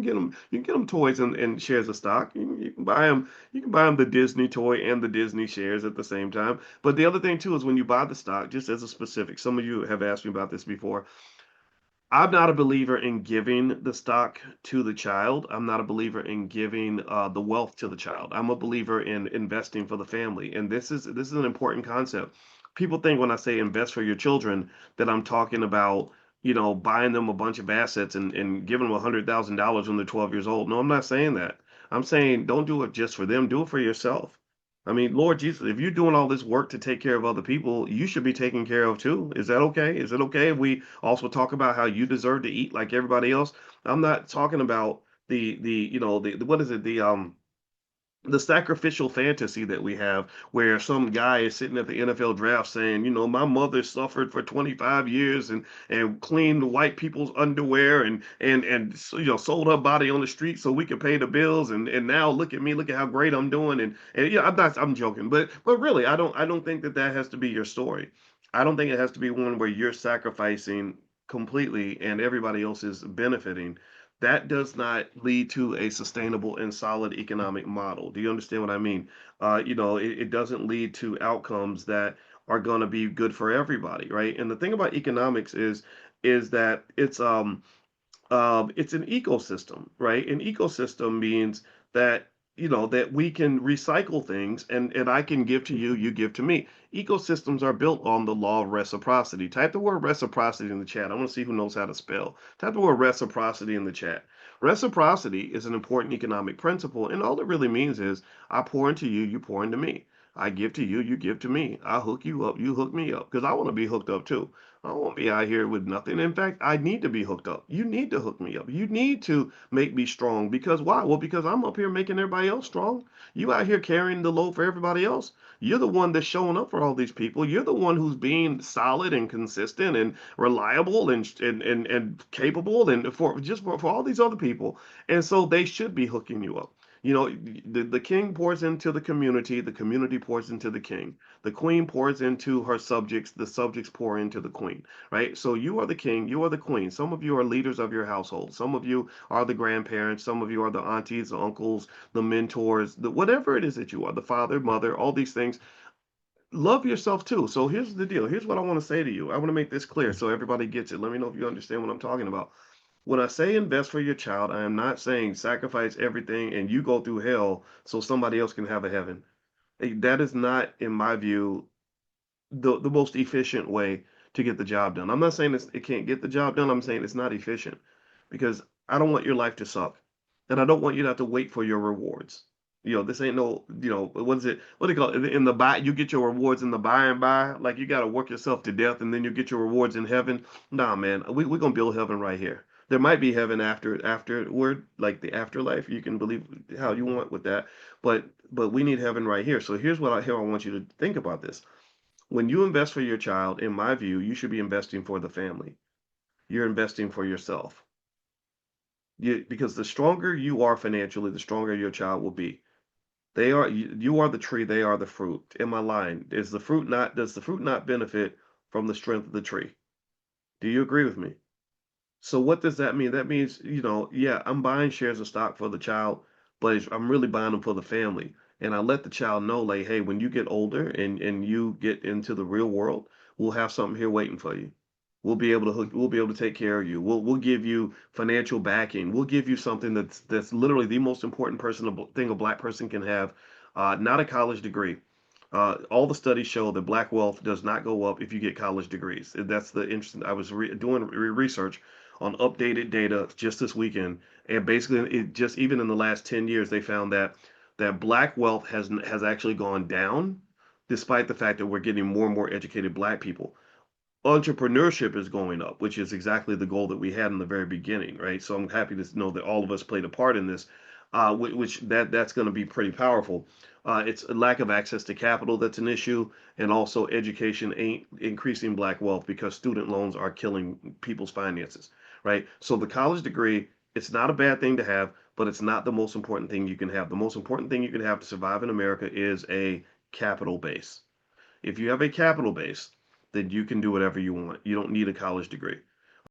you can get them toys and shares of stock. You can buy them the Disney toy and the Disney shares at the same time. But the other thing too is when you buy the stock, just as a specific, some of you have asked me about this before. I'm not a believer in giving the stock to the child. I'm not a believer in giving the wealth to the child. I'm a believer in investing for the family, and this is an important concept. People think when I say invest for your children that I'm talking about, buying them a bunch of assets and giving them $100,000 when they're 12 years old. No, I'm not saying that. I'm saying don't do it just for them. Do it for yourself. I mean, Lord Jesus, if you're doing all this work to take care of other people, you should be taken care of too. Is that okay? Is it okay if we also talk about how you deserve to eat like everybody else? I'm not talking about the what is it, the sacrificial fantasy that we have where some guy is sitting at the NFL draft saying, my mother suffered for 25 years and cleaned white people's underwear and sold her body on the street so we could pay the bills and now look at me, look at how great I'm doing and yeah, I'm joking, but really I don't think that has to be your story. I don't think it has to be one where you're sacrificing completely and everybody else is benefiting. That does not lead to a sustainable and solid economic model. Do you understand what I mean? It doesn't lead to outcomes that are going to be good for everybody, right? And the thing about economics is that it's an ecosystem, right? An ecosystem means that that we can recycle things and I can give to you, you give to me. Ecosystems are built on the law of reciprocity. Type the word reciprocity in the chat. I want to see who knows how to spell. Type the word reciprocity in the chat. Reciprocity is an important economic principle, and all it really means is I pour into you, you pour into me. I give to you, you give to me. I hook you up, you hook me up, because I want to be hooked up too. I won't be out here with nothing. In fact, I need to be hooked up. You need to hook me up. You need to make me strong. Because why? Well, because I'm up here making everybody else strong. You out here carrying the load for everybody else. You're the one that's showing up for all these people. You're the one who's being solid and consistent and reliable and capable and for all these other people. And so they should be hooking you up. The king pours into the community pours into the king. The queen pours into her subjects, the subjects pour into the queen, right? So you are the king, you are the queen. Some of you are leaders of your household. Some of you are the grandparents. Some of you are the aunties, the uncles, the mentors, whatever it is that you are, the father, mother, all these things. Love yourself too. So here's the deal. Here's what I want to say to you. I want to make this clear so everybody gets it. Let me know if you understand what I'm talking about. When I say invest for your child, I am not saying sacrifice everything and you go through hell so somebody else can have a heaven. That is not, in my view, the most efficient way to get the job done. I'm not saying it can't get the job done. I'm saying it's not efficient because I don't want your life to suck, and I don't want you to have to wait for your rewards. This ain't no, what is it? What do you call it? In the buy, you get your rewards in the by and by. Like you got to work yourself to death, and then you get your rewards in heaven. Nah, man, we're gonna build heaven right here. There might be heaven afterward, like the afterlife. You can believe how you want with that, but we need heaven right here. So here's what I want you to think about this. When you invest for your child, in my view, you should be investing for the family. You're investing for yourself. Because the stronger you are financially, the stronger your child will be. You are the tree, they are the fruit. Am I lying? Does the fruit not benefit from the strength of the tree? Do you agree with me? So what does that mean? That means, yeah, I'm buying shares of stock for the child, but I'm really buying them for the family. And I let the child know, like, hey, when you get older and you get into the real world, we'll have something here waiting for you. We'll be able to take care of you. We'll give you financial backing. We'll give you something that's literally the most important thing a black person can have, not a college degree. All the studies show that black wealth does not go up if you get college degrees. That's the interesting. I was doing research on updated data just this weekend, and basically, it just even in the last 10 years, they found that black wealth has actually gone down, despite the fact that we're getting more and more educated black people. Entrepreneurship is going up, which is exactly the goal that we had in the very beginning, right? So I'm happy to know that all of us played a part in this, which that's going to be pretty powerful. It's a lack of access to capital that's an issue, and also education ain't increasing black wealth because student loans are killing people's finances, right? So the college degree, it's not a bad thing to have, but it's not the most important thing you can have. The most important thing you can have to survive in America is a capital base. If you have a capital base, then you can do whatever you want. You don't need a college degree.